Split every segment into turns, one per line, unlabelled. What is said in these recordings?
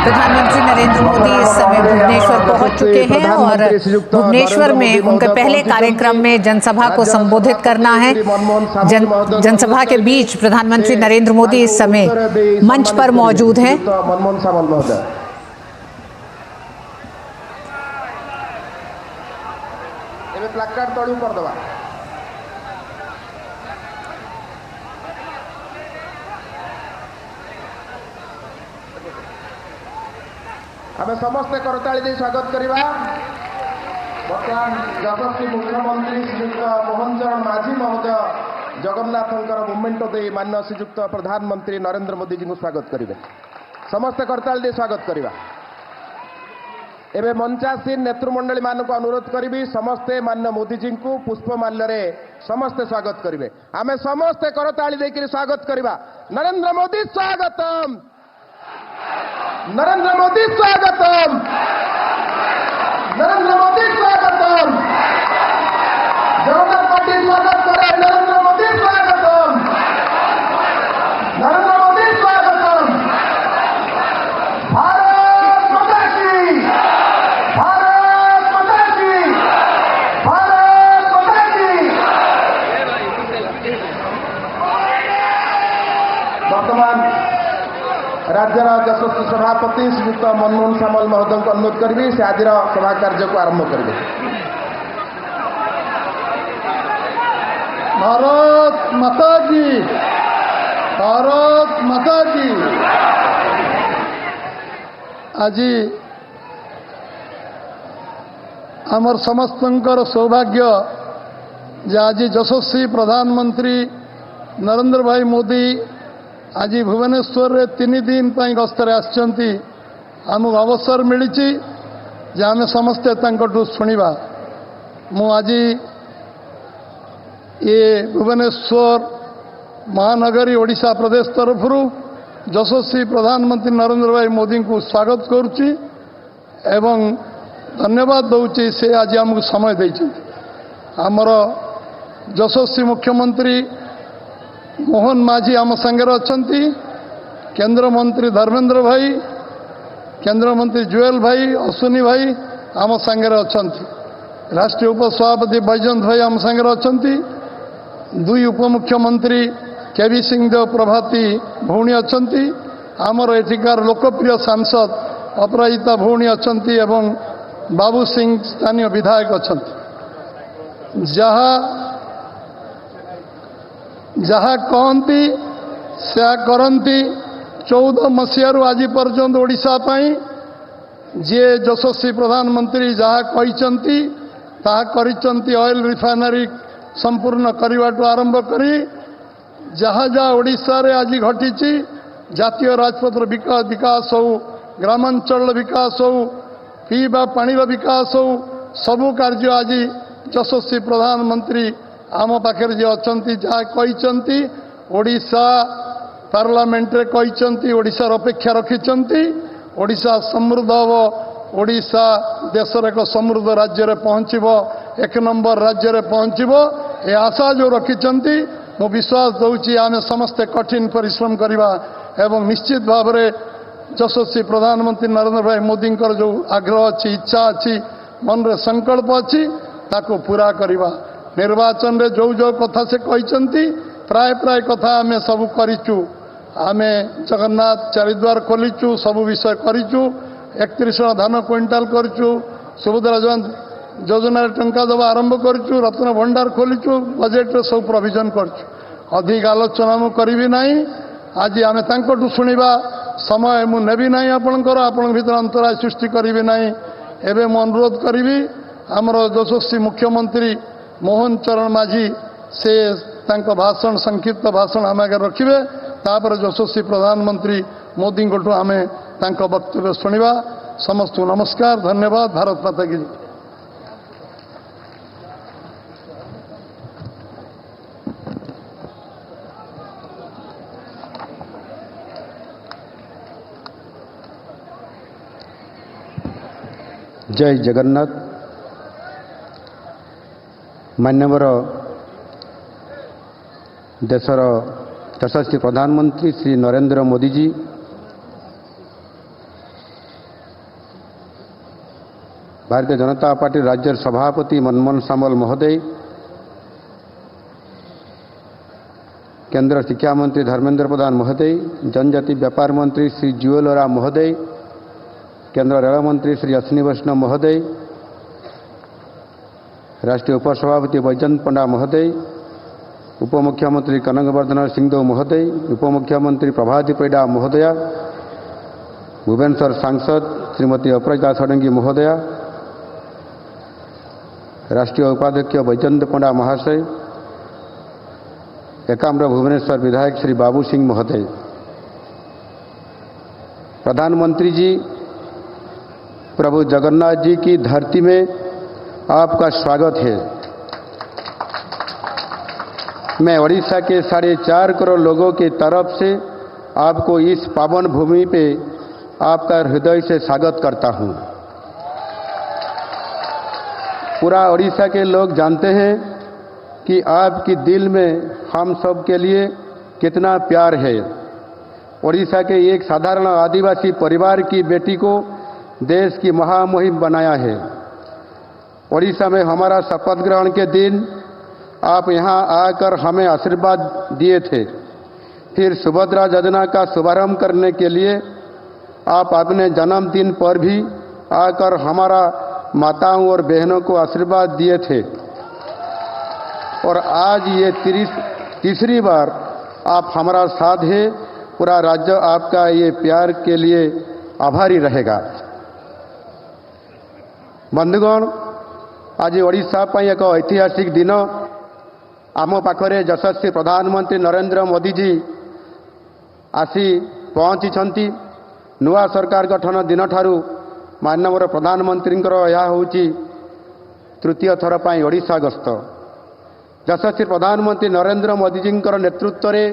प्रधानमंत्री नरेंद्र मोदी इस समय भुवनेश्वर पहुंच चुके हैं और भुवनेश्वर में उनके पहले कार्यक्रम में जनसभा को संबोधित करना है। जनसभा के बीच प्रधानमंत्री नरेंद्र मोदी इस समय मंच पर मौजूद हैं।
आम समस्ते करताली दे स्वागत करवा। बर्तमान यशस्वी मुख्यमंत्री श्रीयुक्त मोहन चरण माझी महोदय जगन्नाथंकर मुवमेंट दे मान्य श्रीयुक्त प्रधानमंत्री नरेंद्र मोदी जी को स्वागत करेंगे। समस्ते करताली दे स्वागत करवा। एवं मंचासीन नेतृमंडली मान को अनुरोध करी समस्ते मान्य मोदी जी को पुष्पमाल्य रे समस्ते स्वागत करेंगे। आम समस्ते करताली देकर स्वागत करवा। नरेंद्र मोदी स्वागतम, नरेंद्र मोदी स्वागतम, नरेंद्र मोदी स्वागतम, जगन्नाथ पार्टी स्वागत करे। नरेंद्र मोदी स्वागतम, नरेंद्र मोदी स्वागतम। भारत माता की, भारत माता की, भारत माता की। वर्तमान राज्यर यशस्वी सभापति श्रीयुक्त मनमोहन सामल महोदय को अनुरोध करी से आज सभा कार्य को आरंभ करेंगे।
भारत माता की, भारत माता की। आज आमर समस्तंकर सौभाग्य जे आज यशस्वी प्रधानमंत्री नरेंद्र भाई मोदी आज भुवनेश्वर रे 3 दिन गस्तर आमको अवसर मिली जे आम समस्ते शुणा। मु आज ये भुवनेश्वर महानगरी ओडिशा प्रदेश तरफ यशस्वी प्रधानमंत्री नरेंद्र भाई मोदी को स्वागत करुच्ची एवं धन्यवाद दूची से आज आमको समय देती। आमर यशस्वी मुख्यमंत्री मोहन माझी आम संगे अच्छा, केंद्र मंत्री धर्मेंद्र भाई, केंद्र मंत्री जुएल भाई, अश्विनी भाई आम संगे अच्छा, राष्ट्रीय उपसभापति बैजयंत भाई आम संगे अच्छा, 2 उपमुख्यमंत्री केवी सिंह देव प्रभाती भौणी अच्छा, आमर एठिकार लोकप्रिय सांसद अपराजिता भौणी अच्छा एवं बाबू सिंह स्थानीय विधायक अच्छा। जहाँ कहती से करती 14 मसीह आज पर्यंत ओडिशा जी यशस्वी प्रधानमंत्री जहाँ कहते ऑयल रिफाइनरी संपूर्ण करने आरंभ करी जहाँ जहाँ ओडिशा रे आज घटी जातीय राजपथर विकास हो, ग्रामांचल विकास हो, पीवा पानी विकास हो, सबू कार्य आज यशस्वी प्रधानमंत्री आम पाखे जी अच्छा जहाँ कहते ओडिशा पार्लियामेंट रे कहते ओडिशार अपेक्षा रखिंट ओडिशा समृद्ध हम, ओडिशा देशर एक समृद्ध राज्य रे पहुँचब, 1 नंबर राज्य रे पहुँचब ये आशा जो रखिंट मु विश्वास दूची। आम समस्ते कठिन परिश्रम करवा एवं निश्चित भाव में यशस्वी प्रधानमंत्री नरेंद्र भाई मोदी जो आग्रह अच्छी, इच्छा अच्छी, मन रे संकल्प अच्छी ताको पूरा करवा। निर्वाचन रे जो जो कथा से कहते प्राय प्राय कथा आम सब करूँ। आम जगन्नाथ चारिद्वार खोलीचु, सबू विषय करूँ, 31 धान क्विंटाल करूँ, सुभद्रा योजना टंका दबा आरंभ करूँ, रत्न भंडार खोलीचु, बजेट रे सब प्रोविजन करूँ। अधिक आलोचना मु करी ना। आज आम तांकटू शुणा समय मु नेबी ना आपणकर आपण भीतर अंतराय सृष्टि करी ना। एवं मु अनुरोध करी आमर यशस्वी मुख्यमंत्री मोहन चरण माझी से तांको भाषण संक्षिप्त भाषण आम आगे रखिए। तापर यशस्वी प्रधानमंत्री मोदी को आम तांको वक्तव्य शुणा। समस्त नमस्कार, धन्यवाद। भारत माता की।
जय जगन्नाथ। मान्यवर देशर यशस्वी प्रधानमंत्री श्री नरेंद्र मोदी जी भारतीय जनता पार्टी राज्य सभापति मनमोहन सामल महोदय, केंद्र शिक्षा मंत्री धर्मेंद्र प्रधान महोदय, जनजाति व्यापार मंत्री श्री जुएल ओराम महोदय, केंद्र रेल मंत्री श्री अश्विनी वैष्णव महोदय, राष्ट्रीय उपसभापति बैजयंत पंडा महोदय, उप मुख्यमंत्री कनकवर्धन सिंहदेव महोदय, उप मुख्यमंत्री प्रभाती परिडा महोदया, भुवनेश्वर सांसद श्रीमती अपराजिता षडंगी महोदया, राष्ट्रीय उपाध्यक्ष बैजयंत पंडा महाशय, एकाम्र भुवनेश्वर विधायक श्री बाबू सिंह महोदय, प्रधानमंत्री जी, प्रभु जगन्नाथ जी की धरती में आपका स्वागत है। मैं ओडिशा के 4.5 करोड़ लोगों की तरफ से आपको इस पावन भूमि पे आपका हृदय से स्वागत करता हूं। पूरा ओडिशा के लोग जानते हैं कि आपकी दिल में हम सब के लिए कितना प्यार है। ओडिशा के एक साधारण आदिवासी परिवार की बेटी को देश की महामुहिम बनाया है। ओडिशा में हमारा शपथ ग्रहण के दिन आप यहां आकर हमें आशीर्वाद दिए थे। फिर सुभद्रा योजना का शुभारंभ करने के लिए आप अपने जन्मदिन पर भी आकर हमारा माताओं और बहनों को आशीर्वाद दिए थे। और आज ये तीसरी बार आप हमारा साथ है। पूरा राज्य आपका ये प्यार के लिए आभारी रहेगा। बंधुगण, आज ओडिशा पर एक ऐतिहासिक दिन। आम पाखरे यशस्वी प्रधानमंत्री नरेंद्र मोदी जी आसी पहुंची। नुआ सरकार गठन दिन ठारू माननीय प्रधानमंत्री यह होची तृतीय थर पर ओडिशा गस्त। यशस्वी प्रधानमंत्री नरेंद्र मोदी जी नेतृत्व में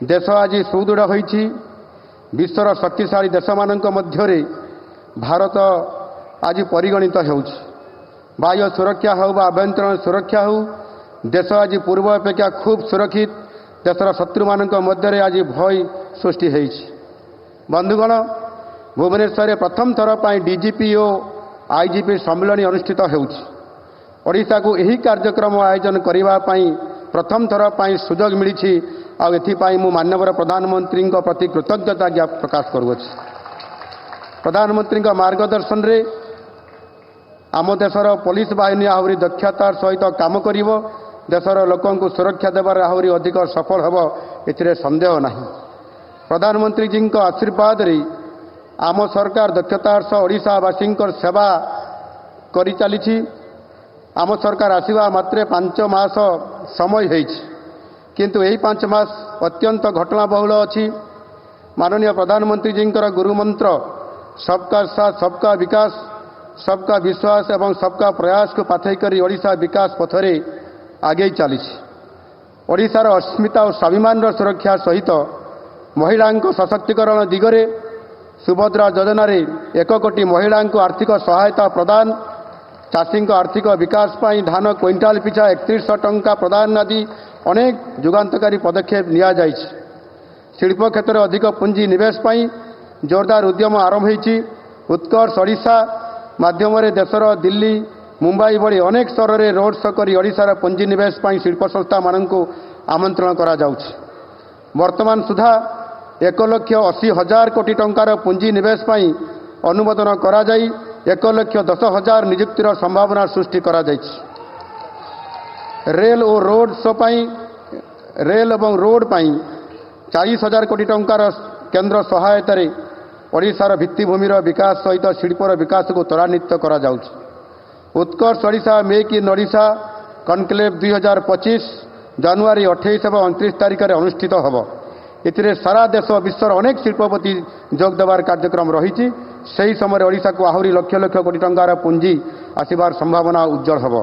देश आज सुदृढ़ होईछि। विश्वर शक्तिशाली देश मानक मध्यरे भारत आज परिगणित होउछि। बाह्य सुरक्षा हो बा आभ्यंतरण सुरक्षा हो, देश आज पूर्व अपेक्षा खूब सुरक्षित। देशर शत्रु मानक मध्यरे आज भय सृष्टि होईछि। बंधुगण, भुवनेश्वर प्रथम थर पर डीजीपी और आईजीपी सम्मेलन अनुष्ठित होउछि। ओडिशा को यही कार्यक्रम आयोजन करने प्रथम थर पर सुजोग मिली। आथिपाई मु माननीय प्रधानमंत्री प्रति कृतज्ञता प्रकाश करुछि। प्रधानमंत्री मार्गदर्शन रे आम देशर पुलिस बाहिनी आहरी दक्षतार सहित काम करिवो। देशर लोकों को सुरक्षा देवार आहरी अधिक सफल हेबो, एथिरे संदेह नहीं। प्रधानमंत्री जी आशीर्वाद रे आम सरकार दक्षतार सह ओडिशावासी सेवा करि चली। आम सरकार आसीबा मात्रे 5 मास समय होइछि, किंतु यही 5 मास अत्यंत घटनाबहुल अछि। माननीय प्रधानमंत्री जी गुरुमंत्र सबका साथ सबका विकास, सबका विश्वास एवं सबका प्रयास को पाथई करी ओडिशा विकास पथरे आगे चली। ओडिशार अस्मिता और स्वाभिमान सुरक्षा सहित महिला सशक्तिकरण दिगरे सुभद्रा योजना 1 कोटी महिला आर्थिक सहायता प्रदान, चाषी आर्थिक विकास पाई धान क्विंटाल पिछा 3100 टंका प्रदान आदि अनेक जुगान्तकारी पदक्षेप निया जाइछि। शिल्प क्षेत्र में अधिक पुंजी निवेश पाई जोरदार उद्यम आरंभ होइछि। उत्कर्ष ओडिशा माध्यम देशर दिल्ली, मुंबई भली अनेक स्तर में रोड शो कर ओडिशार पुंजी निवेश पाई शिल्प संस्था मानक आमंत्रण करा जाउछि। वर्तमान सुधा 1,80,000 कोटी टंकार पुंजी निवेश पाई अनुमोदन करा जाई 1,10,000 नियुक्तिर संभावना सृष्टि करा जाइछि। रेल और रोड शो पाई रेल एवं रोड पाई 40,000 कोटी टंकार केंद्र सहायता रे ओडिशार भित्तिभूमिर विकास सहित शिल्पर विकास को त्वरान्वित करा जाउछि। Utkarsh Odisha make in Odisha conclave 2025 जनवरी 28 और 29 तारिख में अनुष्ठित होब। एथिरे सारा देश विश्वर अनेक शिल्पपति जोग देवार कार्यक्रम रही। सही समय ओडिशा को आहरी लक्ष लक्ष कोटी टंकार पुंजी आसबार संभावना उज्जवल होब।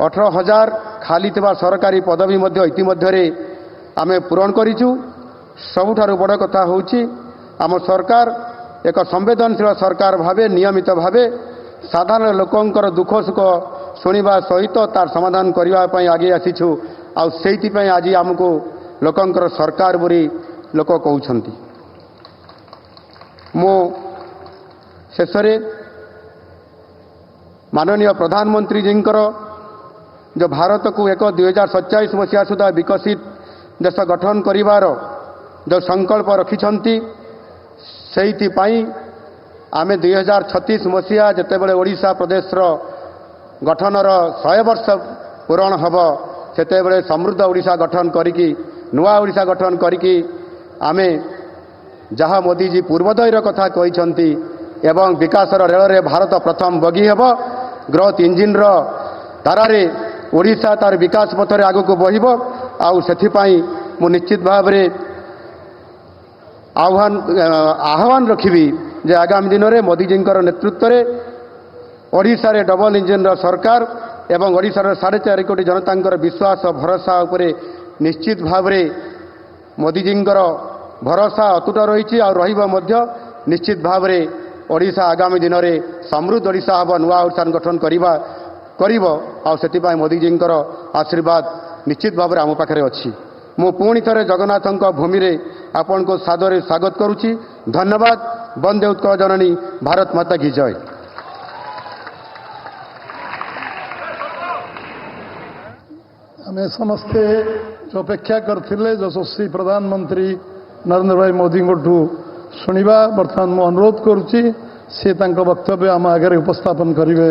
18,000 खाली थिबा सरकारी पदवी मध्य इतिमध्य आमे पूरण करिछु। सबुठारु बड़ कथा होउछि आम सरकार एक संवेदनशील सरकार भावे नियमित भावे साधारण लोकंकर दुख सुख शुणा सहित तार समाधान करने आगे आसीछु। आईपाई आज आमको लोकंकर सरकार बोली लोक कहउछंती। मो शेषरे माननीय प्रधानमंत्री जी जो भारत को एक 2047 मसीहा सुधा विकसित देश गठन करिवार जो संकल्प रखिछंती सेइथिपाई आमे 2036 मसीहा जेतेबेले ओडिशा प्रदेशर गठनर 100 वर्ष पूरण हब सेतेबेले समृद्ध ओडिशा गठन करिकी नुआ ओडिशा गठन करिकी आमे जहाँ मोदी जी पूर्वोदयर कथा कहिछंती एवं विकासर रेल रे भारत प्रथम बगी हेब ग्रोथ इंजिन रो धारारे ओडिशा तार विकास पथरे आगको बढ़िब आउ सेथिपाई मु निश्चित भाव रे आह्वान रखिबी जे आगामी दिन में मोदी जी नेतृत्व में ओडिशा रे डबल इंजिन रो सरकार एवं ओडिशा रो 4.5 कोटी जनता विश्वास भरोसा उपरे निश्चित भाव रे मोदी जी भरोसा अतुट रही और रहिबो मध्य निश्चित भाव रे ओडिशा आगामी दिन में समृद्ध ओडिशा हम नुआ ओडिशा गठन करिबो आ सेतिपाई मोदी जी आशीर्वाद निश्चित भाव में आम पाखे अच्छी मु पुणी थे जगन्नाथ भूमि रे आपण को सादरे स्वागत करुच्ची धन्यवाद वंदे उत्कल जननी भारत माता की जय।
आम समस्ते जो अपेक्षा करथिले यशस्वी प्रधानमंत्री नरेंद्र भाई मोदी को शुणा बर्तमान मु अनुरोध करुच्ची से तांको वक्तव्य आम आगे उपस्थापन करेंगे।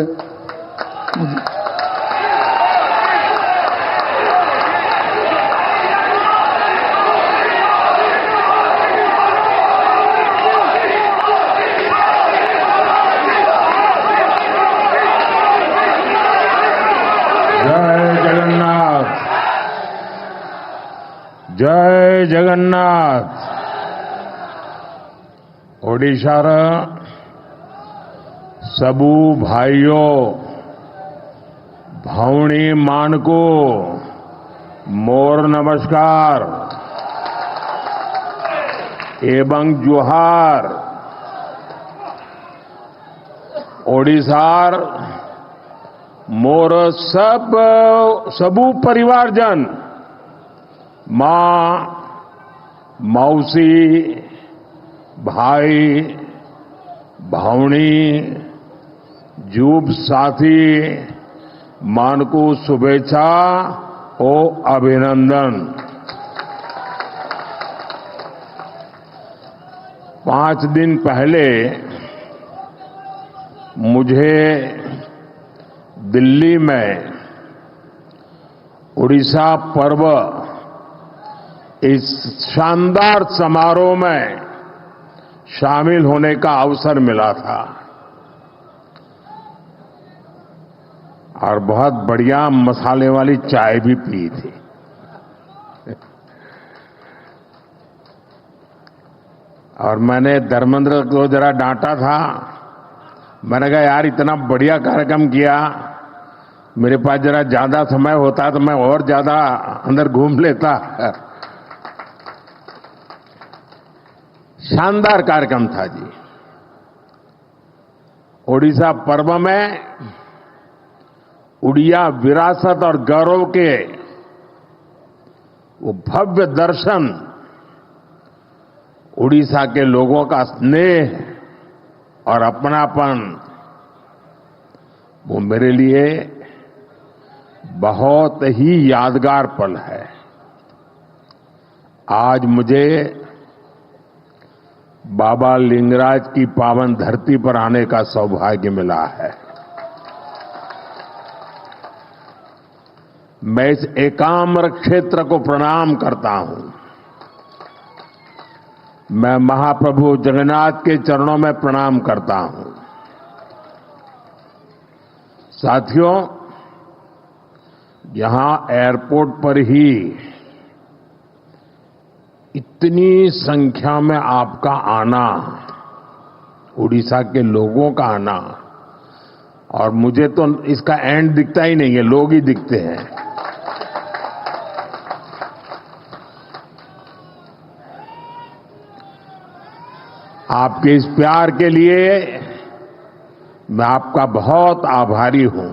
जय जगन्नाथ। ओडिशार सबू भाइयों भौणी मान को मोर नमस्कार एवं जुहार। ओडिशार मोर सबू परिवारजन माँ मौसी भाई भौणी जूब साथी मान को शुभेच्छा ओ अभिनंदन। 5 दिन पहले मुझे दिल्ली में उड़ीसा पर्व इस शानदार समारोह में शामिल होने का अवसर मिला था और बहुत बढ़िया मसाले वाली चाय भी पी थी। और मैंने धर्मेंद्र को जरा डांटा था। मैंने कहा यार इतना बढ़िया कार्यक्रम किया, मेरे पास जरा ज्यादा समय होता तो मैं और ज्यादा अंदर घूम लेता। शानदार कार्यक्रम था जी। ओडिशा पर्व में उड़िया विरासत और गौरव के वो भव्य दर्शन, उड़ीसा के लोगों का स्नेह और अपनापन, वो मेरे लिए बहुत ही यादगार पल है। आज मुझे बाबा लिंगराज की पावन धरती पर आने का सौभाग्य मिला है। मैं इस एकाम्र क्षेत्र को प्रणाम करता हूं। मैं महाप्रभु जगन्नाथ के चरणों में प्रणाम करता हूं। साथियों, यहां एयरपोर्ट पर ही इतनी संख्या में आपका आना, उड़ीसा के लोगों का आना, और मुझे तो इसका एंड दिखता ही नहीं है, लोग ही दिखते हैं। आपके इस प्यार के लिए मैं आपका बहुत आभारी हूं।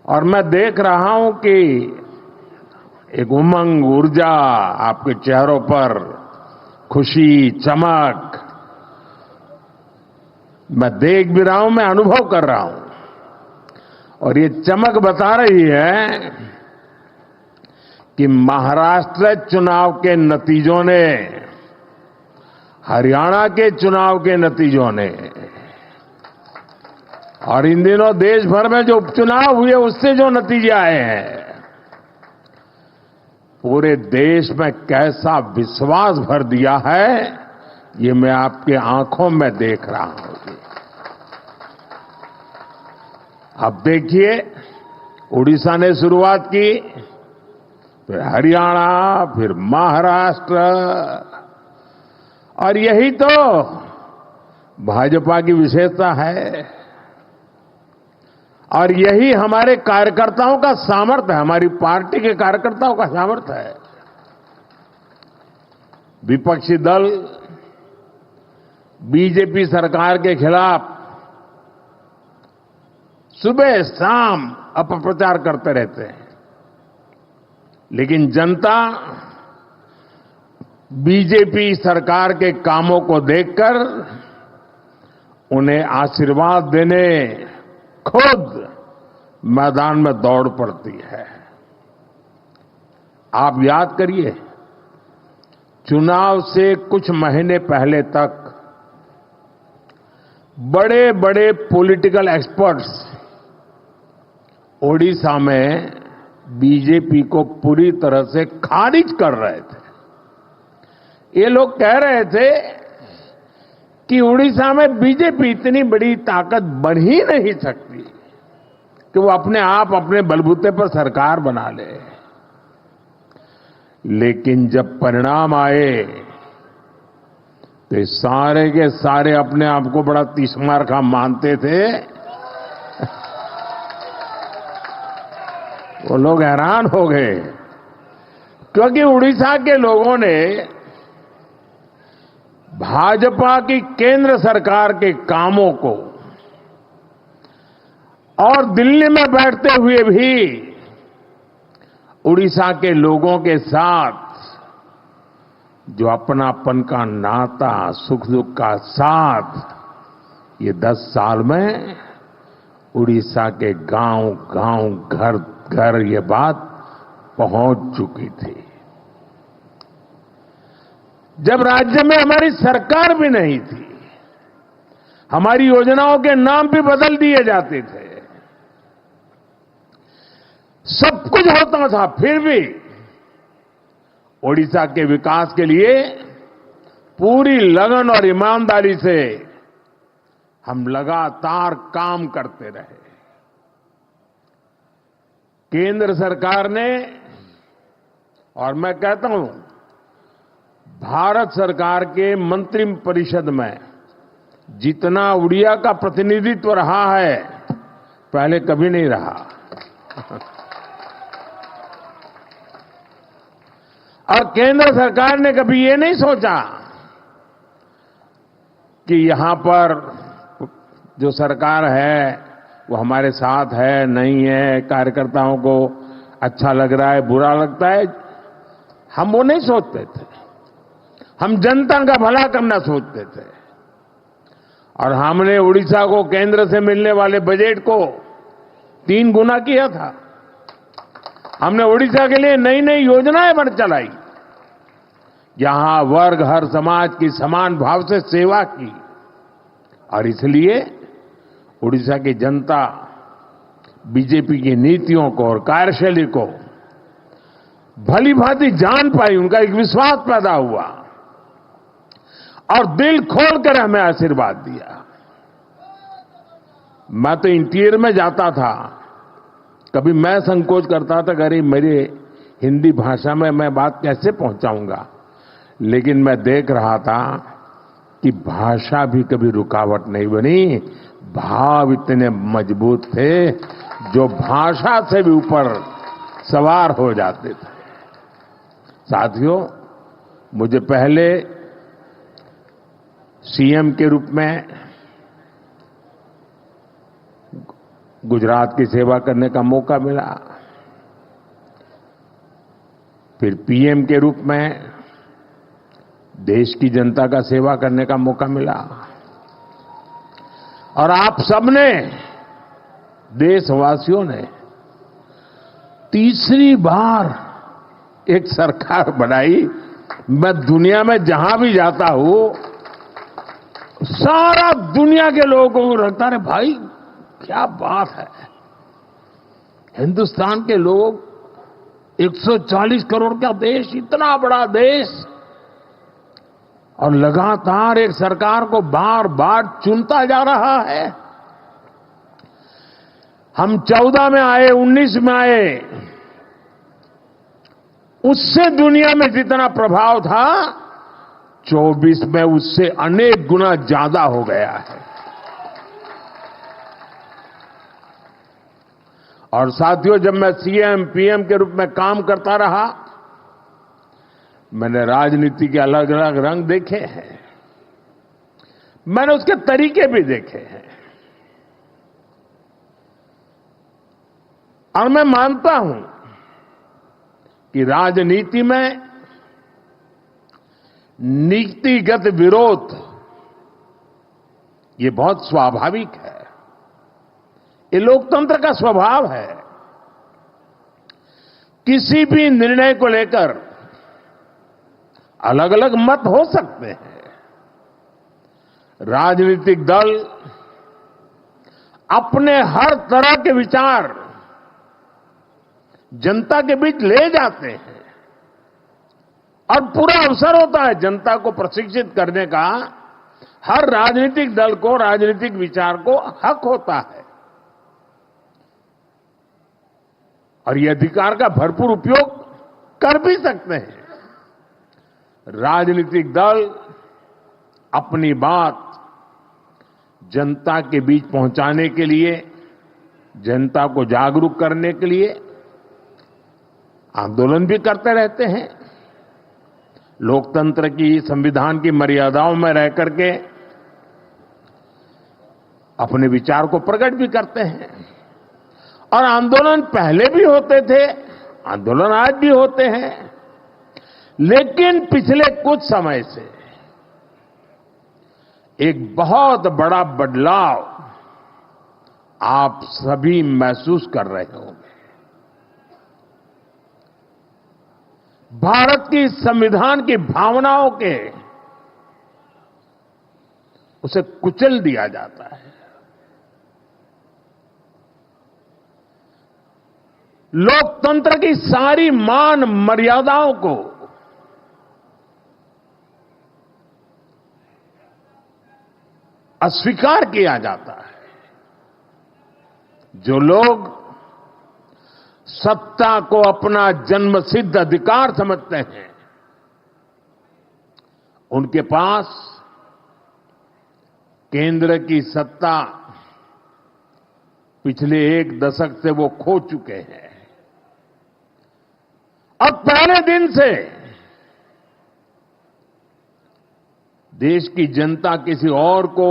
और मैं देख रहा हूं कि एक उमंग, ऊर्जा आपके चेहरों पर, खुशी, चमक मैं देख भी रहा हूं, मैं अनुभव कर रहा हूं, और ये चमक बता रही है कि महाराष्ट्र चुनाव के नतीजों ने, हरियाणा के चुनाव के नतीजों ने, और इन दिनों देश भर में जो उपचुनाव हुए उससे जो नतीजे आए हैं, पूरे देश में कैसा विश्वास भर दिया है, ये मैं आपके आंखों में देख रहा हूं। अब देखिए, उड़ीसा ने शुरुआत की, फिर हरियाणा, फिर महाराष्ट्र, और यही तो भाजपा की विशेषता है, और यही हमारे कार्यकर्ताओं का सामर्थ्य है, हमारी पार्टी के कार्यकर्ताओं का सामर्थ्य है। विपक्षी दल बीजेपी सरकार के खिलाफ सुबह शाम अपप्रचार करते रहते हैं, लेकिन जनता बीजेपी सरकार के कामों को देखकर उन्हें आशीर्वाद देने खुद मैदान में दौड़ पड़ती है। आप याद करिए, चुनाव से कुछ महीने पहले तक बड़े बड़े पॉलिटिकल एक्सपर्ट्स ओडिशा में बीजेपी को पूरी तरह से खारिज कर रहे थे। ये लोग कह रहे थे कि उड़ीसा में बीजेपी इतनी बड़ी ताकत बन ही नहीं सकती कि वो अपने आप अपने बलबूते पर सरकार बना ले। लेकिन जब परिणाम आए तो सारे के सारे अपने आप को बड़ा तीसमार खा मानते थे। वो लोग हैरान हो गए, क्योंकि उड़ीसा के लोगों ने भाजपा की केंद्र सरकार के कामों को और दिल्ली में बैठते हुए भी उड़ीसा के लोगों के साथ जो अपनापन का नाता, सुख दुख का साथ, ये 10 साल में उड़ीसा के गांव गांव, घर घर ये बात पहुंच चुकी थी। जब राज्य में हमारी सरकार भी नहीं थी, हमारी योजनाओं के नाम भी बदल दिए जाते थे, सब कुछ होता था, फिर भी ओडिशा के विकास के लिए पूरी लगन और ईमानदारी से हम लगातार काम करते रहे। केंद्र सरकार ने, और मैं कहता हूं भारत सरकार के मंत्रिपरिषद में जितना उड़िया का प्रतिनिधित्व रहा है, पहले कभी नहीं रहा। और केंद्र सरकार ने कभी ये नहीं सोचा कि यहां पर जो सरकार है वो हमारे साथ है, नहीं है, कार्यकर्ताओं को अच्छा लग रहा है, बुरा लगता है, हम वो नहीं सोचते थे। हम जनता का भला करना सोचते थे। और हमने उड़ीसा को केंद्र से मिलने वाले बजट को 3 गुना किया था। हमने उड़ीसा के लिए नई नई योजनाएं बन चलाई, यहां वर्ग हर समाज की समान भाव से सेवा की। और इसलिए उड़ीसा की जनता बीजेपी की नीतियों को और कार्यशैली को भली भांति जान पाई, उनका एक विश्वास पैदा हुआ और दिल खोलकर हमें आशीर्वाद दिया। मैं तो इंटीरियर में जाता था, कभी मैं संकोच करता था कि अरे मेरी हिंदी भाषा में मैं बात कैसे पहुंचाऊंगा, लेकिन मैं देख रहा था कि भाषा भी कभी रुकावट नहीं बनी, भाव इतने मजबूत थे जो भाषा से भी ऊपर सवार हो जाते थे। साथियों, मुझे पहले सीएम के रूप में गुजरात की सेवा करने का मौका मिला, फिर पीएम के रूप में देश की जनता का सेवा करने का मौका मिला, और आप सबने, देशवासियों ने तीसरी बार एक सरकार बनाई। मैं दुनिया में जहां भी जाता हूं, सारा दुनिया के लोगों को लगता है भाई क्या बात है, हिंदुस्तान के लोग 140 करोड़ का देश, इतना बड़ा देश, और लगातार एक सरकार को बार बार चुनता जा रहा है। हम 14 में आए, 19 में आए, उससे दुनिया में जितना प्रभाव था 24 में उससे अनेक गुना ज्यादा हो गया है। और साथियों, जब मैं सीएम पीएम के रूप में काम करता रहा, मैंने राजनीति के अलग अलग रंग देखे हैं, मैंने उसके तरीके भी देखे हैं, और मैं मानता हूं कि राजनीति में नीतिगत विरोध ये बहुत स्वाभाविक है, ये लोकतंत्र का स्वभाव है। किसी भी निर्णय को लेकर अलग अलग मत हो सकते हैं। राजनीतिक दल अपने हर तरह के विचार जनता के बीच ले जाते हैं, और पूरा अवसर होता है जनता को प्रशिक्षित करने का। हर राजनीतिक दल को राजनीतिक विचार को हक होता है, और ये अधिकार का भरपूर उपयोग कर भी सकते हैं। राजनीतिक दल अपनी बात जनता के बीच पहुंचाने के लिए, जनता को जागरूक करने के लिए आंदोलन भी करते रहते हैं। लोकतंत्र की, संविधान की मर्यादाओं में रह करके अपने विचार को प्रकट भी करते हैं। और आंदोलन पहले भी होते थे, आंदोलन आज भी होते हैं, लेकिन पिछले कुछ समय से एक बहुत बड़ा बदलाव आप सभी महसूस कर रहे होंगे। भारत की संविधान की भावनाओं के उसे कुचल दिया जाता है। लोकतंत्र की सारी मान मर्यादाओं को अस्वीकार किया जाता है। जो लोग सत्ता को अपना जन्मसिद्ध अधिकार समझते हैं, उनके पास केंद्र की सत्ता पिछले एक दशक से वो खो चुके हैं। और पहले दिन से देश की जनता किसी और को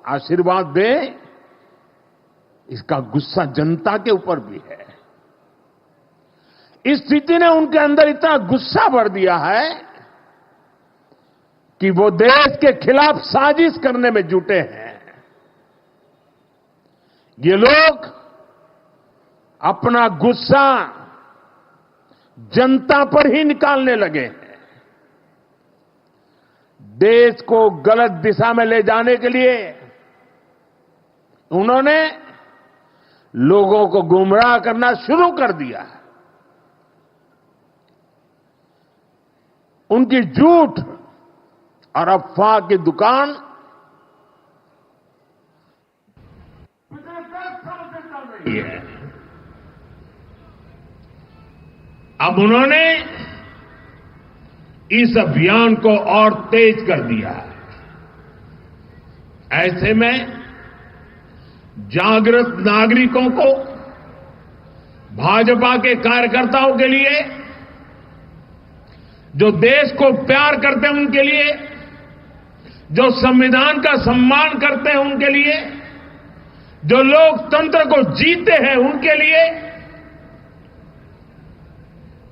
आशीर्वाद दे, इसका गुस्सा जनता के ऊपर भी है। इस स्थिति ने उनके अंदर इतना गुस्सा भर दिया है कि वो देश के खिलाफ साजिश करने में जुटे हैं। ये लोग अपना गुस्सा जनता पर ही निकालने लगे हैं। देश को गलत दिशा में ले जाने के लिए उन्होंने लोगों को गुमराह करना शुरू कर दिया है। उनकी झूठ और अफवाह की दुकान पिछले 10 साल से चल रही है। अब उन्होंने इस अभियान को और तेज कर दिया है। ऐसे में जागृत नागरिकों को, भाजपा के कार्यकर्ताओं के लिए, जो देश को प्यार करते हैं उनके लिए, जो संविधान का सम्मान करते हैं उनके लिए, जो लोकतंत्र को जीते हैं उनके लिए,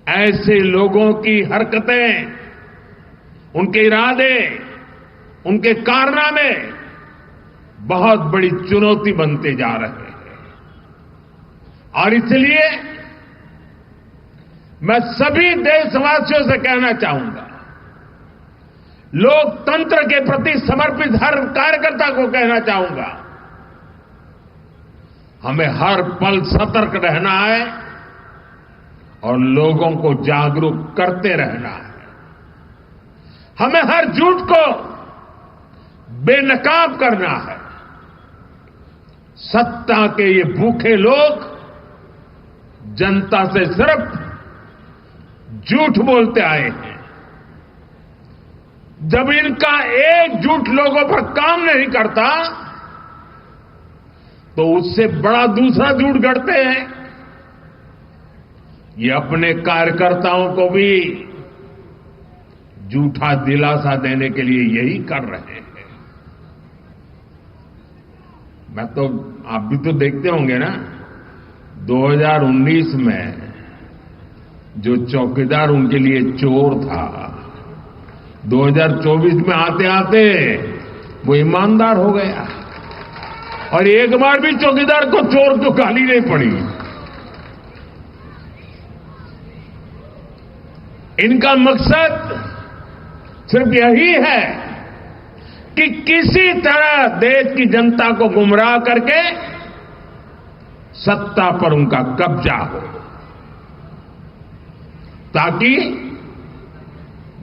ऐसे लोगों की हरकतें, उनके इरादे, उनके कारनामे बहुत बड़ी चुनौती बनते जा रहे हैं। और इसलिए मैं सभी देशवासियों से कहना चाहूंगा, लोकतंत्र के प्रति समर्पित हर कार्यकर्ता को कहना चाहूंगा, हमें हर पल सतर्क रहना है और लोगों को जागरूक करते रहना है। हमें हर झूठ को बेनकाब करना है। सत्ता के ये भूखे लोग जनता से सिर्फ झूठ बोलते आए हैं। जब इनका एक झूठ लोगों पर काम नहीं करता तो उससे बड़ा दूसरा झूठ गढ़ते हैं। ये अपने कार्यकर्ताओं को भी झूठा दिलासा देने के लिए यही कर रहे हैं। मैं तो आप भी तो देखते होंगे ना, 2019 में जो चौकीदार उनके लिए चोर था, 2024 में आते आते वो ईमानदार हो गया और एक बार भी चौकीदार को चोर तो गाली नहीं पड़ी। इनका मकसद सिर्फ यही है कि किसी तरह देश की जनता को गुमराह करके सत्ता पर उनका कब्जा हो, ताकि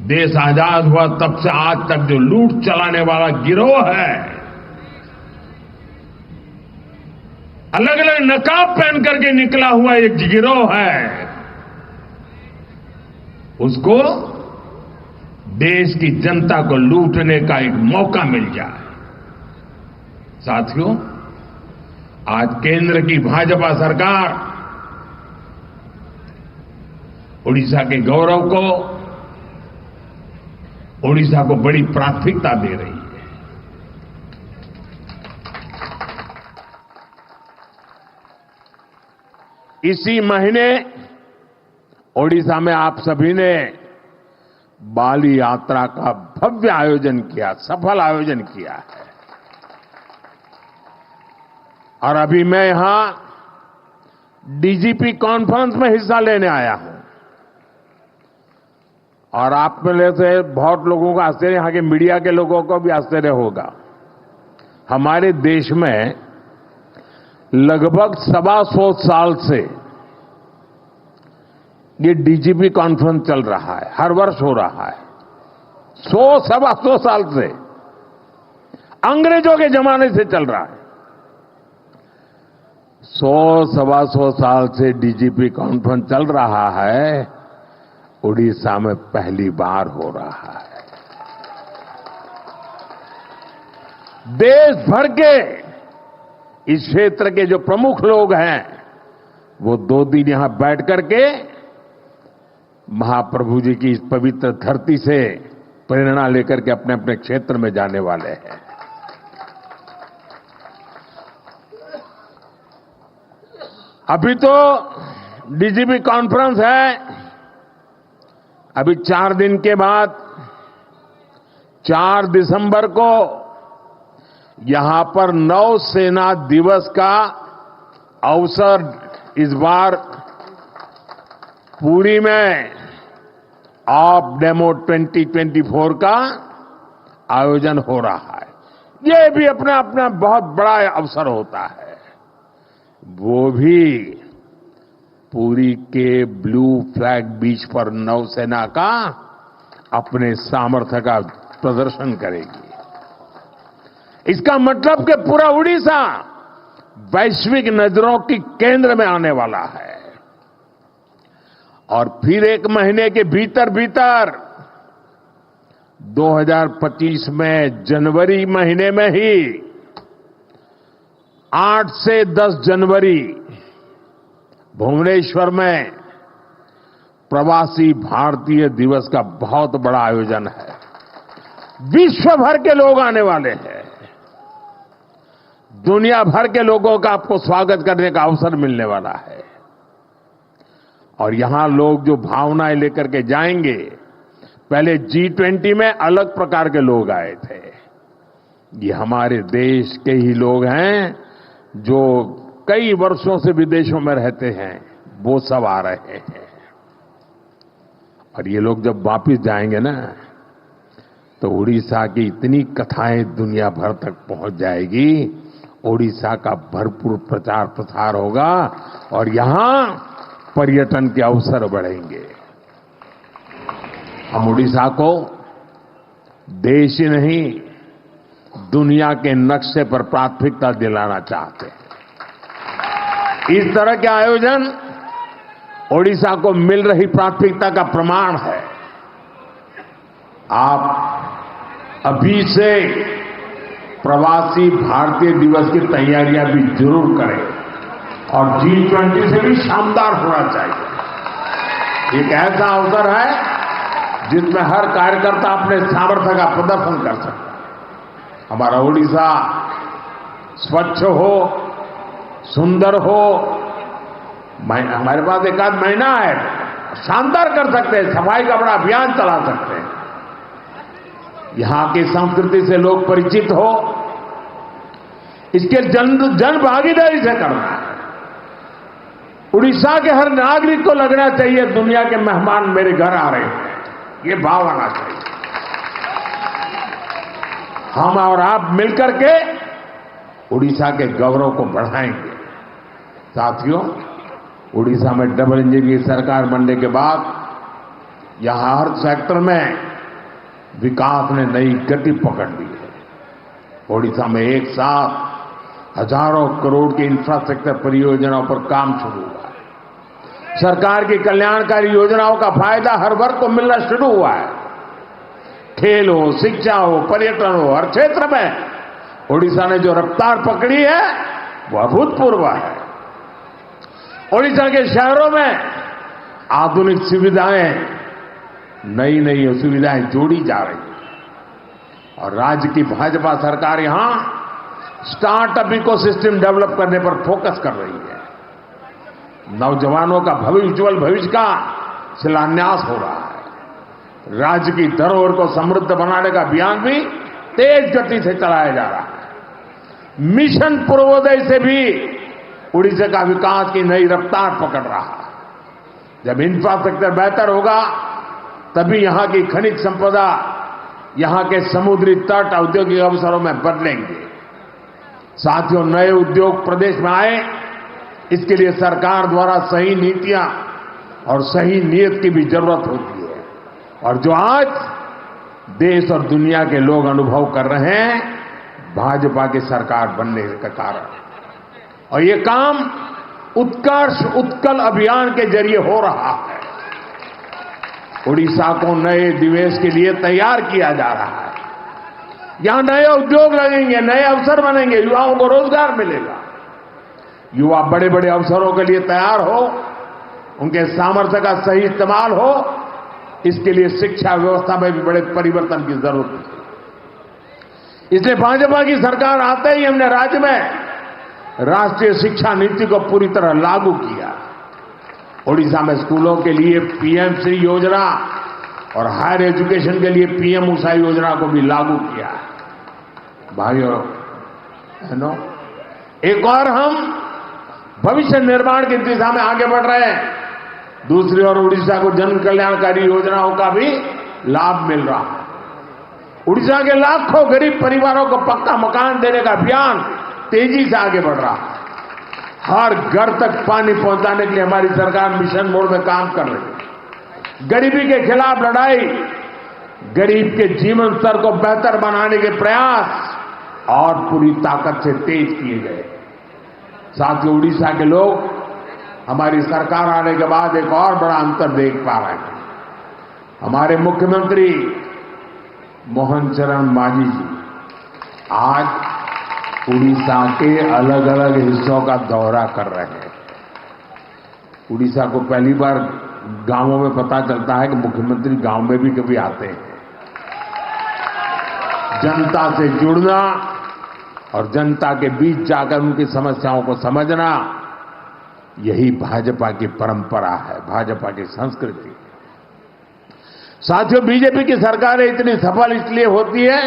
देश आजाद हुआ तब से आज तक जो लूट चलाने वाला गिरोह है, अलग अलग नकाब पहन करके निकला हुआ एक गिरोह है, उसको देश की जनता को लूटने का एक मौका मिल जाए। साथियों, आज केंद्र की भाजपा सरकार उड़ीसा के गौरव को, उड़ीसा को बड़ी प्राथमिकता दे रही है। इसी महीने ओडिशा में आप सभी ने बाली यात्रा का भव्य आयोजन किया, सफल आयोजन किया है। और अभी मैं यहां डीजीपी कॉन्फ्रेंस में हिस्सा लेने आया हूं और आप में से बहुत लोगों को आश्चर्य, यहां के मीडिया के लोगों को भी आश्चर्य होगा। हमारे देश में लगभग 125 साल से ये डीजीपी कॉन्फ्रेंस चल रहा है, हर वर्ष हो रहा है। 125 साल से, अंग्रेजों के जमाने से चल रहा है। 125 साल से डीजीपी कॉन्फ्रेंस चल रहा है, उड़ीसा में पहली बार हो रहा है। देश भर के इस क्षेत्र के जो प्रमुख लोग हैं, वो 2 दिन यहां बैठ करके महाप्रभु जी की इस पवित्र धरती से प्रेरणा लेकर के अपने अपने क्षेत्र में जाने वाले हैं। अभी तो डीजीपी कॉन्फ्रेंस है, अभी 4 दिन के बाद 4 दिसंबर को यहां पर नौसेना दिवस का अवसर इस बार पुरी में ऑफ डेमो 2024 का आयोजन हो रहा है। ये भी अपना अपना बहुत बड़ा अवसर होता है। वो भी पुरी के ब्लू फ्लैग बीच पर नौसेना का अपने सामर्थ्य का प्रदर्शन करेगी। इसका मतलब कि पूरा उड़ीसा वैश्विक नजरों की केंद्र में आने वाला है। और फिर 1 महीने के भीतर भीतर 2025 में जनवरी महीने में ही 8 से 10 जनवरी भुवनेश्वर में प्रवासी भारतीय दिवस का बहुत बड़ा आयोजन है। विश्व भर के लोग आने वाले हैं। दुनिया भर के लोगों का आपको स्वागत करने का अवसर मिलने वाला है। और यहां लोग जो भावनाएं लेकर के जाएंगे, पहले G20 में अलग प्रकार के लोग आए थे, ये हमारे देश के ही लोग हैं जो कई वर्षों से विदेशों में रहते हैं, वो सब आ रहे हैं। और ये लोग जब वापस जाएंगे ना, तो उड़ीसा की इतनी कथाएं दुनिया भर तक पहुंच जाएगी, उड़ीसा का भरपूर प्रचार प्रसार होगा और यहां पर्यटन के अवसर बढ़ेंगे। हम उड़ीसा को देश ही नहीं, दुनिया के नक्शे पर प्राथमिकता दिलाना चाहते हैं। इस तरह के आयोजन ओडिशा को मिल रही प्राथमिकता का प्रमाण है। आप अभी से प्रवासी भारतीय दिवस की तैयारियां भी जरूर करें और G20 से भी शानदार होना चाहिए। एक ऐसा अवसर है जिसमें हर कार्यकर्ता अपने सामर्थ्य का प्रदर्शन कर सकता है। हमारा ओडिशा स्वच्छ हो, सुंदर हो, हमारे पास एक आध महीना है, शानदार कर सकते हैं, सफाई का बड़ा अभियान चला सकते हैं। यहां की संस्कृति से लोग परिचित हो, इसके जन भागीदारी से करना है। उड़ीसा के हर नागरिक को लगना चाहिए दुनिया के मेहमान मेरे घर आ रहे हैं, ये भाव आना चाहिए। हम और आप मिलकर के उड़ीसा के गौरव को बढ़ाएंगे। साथियों, उड़ीसा में डबल इंजन की सरकार बनने के बाद यहां हर सेक्टर में विकास ने नई गति पकड़ ली है। उड़ीसा में एक साथ हजारों करोड़ की इंफ्रास्ट्रक्चर परियोजनाओं पर काम शुरू हुआ है। सरकार की कल्याणकारी योजनाओं का फायदा हर वर्ग को मिलना शुरू हुआ है। खेल हो, शिक्षा हो, पर्यटन हो, हर क्षेत्र में उड़ीसा ने जो रफ्तार पकड़ी है वो अभूतपूर्व है। उड़ीसा के शहरों में आधुनिक सुविधाएं, नई नई सुविधाएं जोड़ी जा रही हैं और राज्य की भाजपा सरकार यहां स्टार्टअप इकोसिस्टम डेवलप करने पर फोकस कर रही है। नौजवानों का उज्जवल भविष्य का शिलान्यास हो रहा है। राज्य की धरोहर को समृद्ध बनाने का अभियान भी तेज गति से चलाया जा रहा है। मिशन पूर्वोदय से भी उड़ीसा का विकास की नई रफ्तार पकड़ रहा है। जब इंफ्रास्ट्रक्चर बेहतर होगा तभी यहां की खनिज संपदा, यहां के समुद्री तट औद्योगिक अवसरों में बदलेंगे। साथियों, नए उद्योग प्रदेश में आए, इसके लिए सरकार द्वारा सही नीतियां और सही नीयत की भी जरूरत होती है। और जो आज देश और दुनिया के लोग अनुभव कर रहे हैं, भाजपा की सरकार बनने के कारण। और ये काम उत्कर्ष उत्कल अभियान के जरिए हो रहा है। उड़ीसा को नए निवेश के लिए तैयार किया जा रहा है। यहां नए उद्योग लगेंगे, नए अवसर बनेंगे, युवाओं को रोजगार मिलेगा। युवा बड़े बड़े अवसरों के लिए तैयार हो, उनके सामर्थ्य का सही इस्तेमाल हो, इसके लिए शिक्षा व्यवस्था में भी बड़े परिवर्तन की जरूरत है। इसलिए भाजपा की सरकार आते ही हमने राज्य में राष्ट्रीय शिक्षा नीति को पूरी तरह लागू किया। उड़ीसा में स्कूलों के लिए पीएमश्री योजना और हायर एजुकेशन के लिए पीएम उषा योजना को भी लागू किया। भाइयों बहनों, एक और हम भविष्य निर्माण की दिशा में आगे बढ़ रहे हैं। दूसरी ओर उड़ीसा को जन कल्याणकारी योजनाओं का भी लाभ मिल रहा है। उड़ीसा के लाखों गरीब परिवारों को पक्का मकान देने का अभियान तेजी से आगे बढ़ रहा है। हर घर तक पानी पहुंचाने के लिए हमारी सरकार मिशन मोड में काम कर रही है। गरीबी के खिलाफ लड़ाई, गरीब के जीवन स्तर को बेहतर बनाने के प्रयास और पूरी ताकत से तेज किए गए। साथ ही उड़ीसा के लोग हमारी सरकार आने के बाद एक और बड़ा अंतर देख पा रहे हैं। हमारे मुख्यमंत्री मोहन चरण मांझी जी आज उड़ीसा के अलग अलग हिस्सों का दौरा कर रहे हैं। उड़ीसा को पहली बार गांवों में पता चलता है कि मुख्यमंत्री गांव में भी कभी आते हैं। जनता से जुड़ना और जनता के बीच जाकर उनकी समस्याओं को समझना, यही भाजपा की परंपरा है, भाजपा की संस्कृति। साथियों, बीजेपी की सरकारें इतनी सफल इसलिए होती है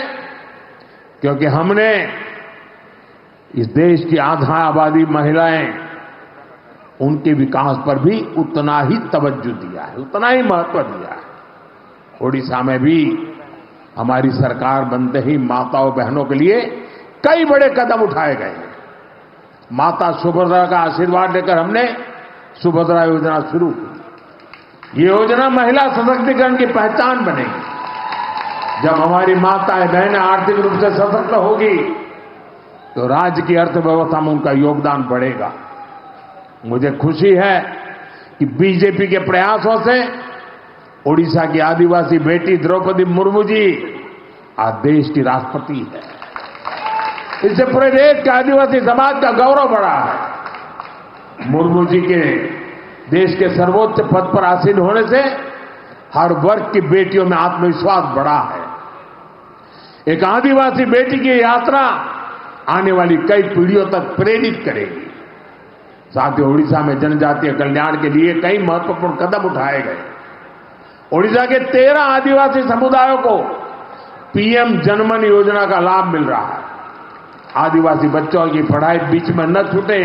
क्योंकि हमने इस देश की आधा आबादी महिलाएं, उनके विकास पर भी उतना ही तवज्जो दिया है, उतना ही महत्व दिया है। ओडिशा में भी हमारी सरकार बनते ही माताओं बहनों के लिए कई बड़े कदम उठाए गए हैं। माता सुभद्रा का आशीर्वाद लेकर हमने सुभद्रा योजना शुरू की। ये योजना महिला सशक्तिकरण की पहचान बनेगी। जब हमारी माताएं बहनें आर्थिक रूप से सशक्त होगी तो राज्य की अर्थव्यवस्था में उनका योगदान बढ़ेगा। मुझे खुशी है कि बीजेपी के प्रयासों से ओडिशा की आदिवासी बेटी द्रौपदी मुर्मू जी आज देश की राष्ट्रपति है। इससे पूरे देश के आदिवासी समाज का गौरव बढ़ा है। मुर्मू जी के देश के सर्वोच्च पद पर आसीन होने से हर वर्ग की बेटियों में आत्मविश्वास बढ़ा है। एक आदिवासी बेटी की यात्रा आने वाली कई पीढ़ियों तक प्रेरित करेगी। साथ ही ओडिशा में जनजातीय कल्याण के लिए कई महत्वपूर्ण कदम उठाए गए। ओडिशा के 13 आदिवासी समुदायों को पीएम जनमन योजना का लाभ मिल रहा है। आदिवासी बच्चों की पढ़ाई बीच में न छूटे,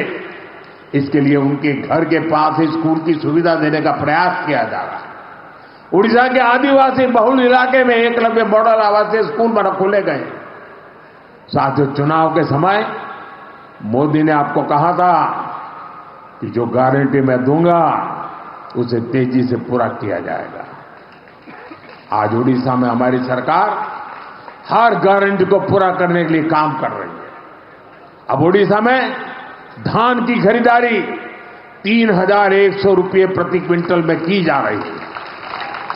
इसके लिए उनके घर के पास ही स्कूल की सुविधा देने का प्रयास किया जा रहा है। ओडिशा के आदिवासी बहुल इलाके में एकलव्य मॉडल आवासीय स्कूल खोले गए। साथियों, चुनाव के समय मोदी ने आपको कहा था कि जो गारंटी मैं दूंगा उसे तेजी से पूरा किया जाएगा। आज ओडिशा में हमारी सरकार हर गारंटी को पूरा करने के लिए काम कर रही है। अब ओडिशा में धान की खरीदारी 3,100 रुपये प्रति क्विंटल में की जा रही है।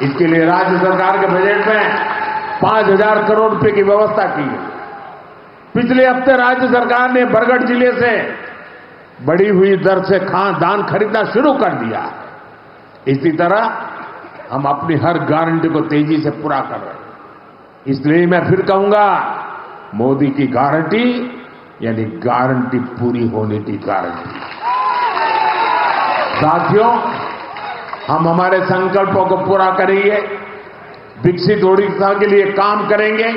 इसके लिए राज्य सरकार के बजट में 5,000 करोड़ रुपए की व्यवस्था की है। पिछले हफ्ते राज्य सरकार ने बरगढ़ जिले से बढ़ी हुई दर से धान खरीदना शुरू कर दिया है। इसी तरह हम अपनी हर गारंटी को तेजी से पूरा कर रहे हैं। इसलिए मैं फिर कहूंगा, मोदी की गारंटी यानी गारंटी पूरी होने की गारंटी। साथियों, हम हमारे संकल्पों को पूरा करेंगे, विकसित ओडिशा के लिए काम करेंगे।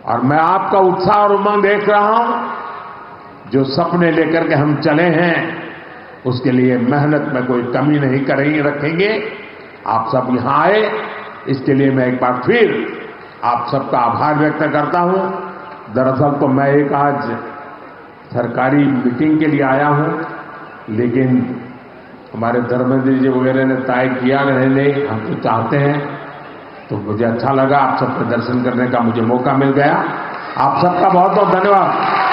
और मैं आपका उत्साह और उमंग देख रहा हूं। जो सपने लेकर के हम चले हैं उसके लिए मेहनत में कोई कमी नहीं रखेंगे। आप सब यहां आए, इसके लिए मैं एक बार फिर आप सबका आभार व्यक्त करता हूं। दरअसल तो मैं एक आज सरकारी मीटिंग के लिए आया हूं, लेकिन हमारे धर्मेंद्र जी वगैरह ने तय किया नहीं, हम तो चाहते हैं, तो मुझे अच्छा लगा। आप सबके दर्शन करने का मुझे मौका मिल गया। आप सबका बहुत बहुत धन्यवाद।